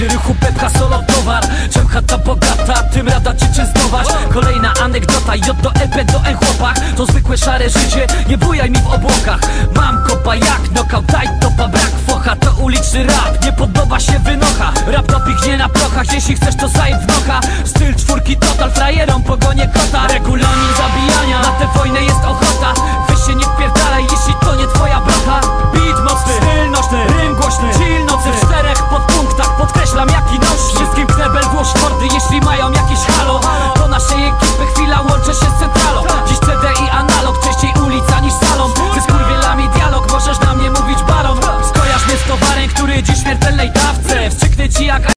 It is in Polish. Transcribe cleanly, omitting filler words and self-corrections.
ulicy ruchu pepcha solo towar. Czem chata bogata, tym rada cię częstować. Kolejna anegdota, J do EP do N chłopak. To zwykłe szare życie, nie bujaj mi w obłokach. Mam kopa jak knockout, daj topa, brak focha. To uliczny rap, nie podoba się wynocha. Rap to piknie na prochach, jeśli chcesz to zajeb w nocha. Styl czwórki total, frajerom pogonię kota. Regulamin zabijania, na tę wojnę jest ochota. Weź się nie wpierdalaj, jeśli to nie twoja brocha.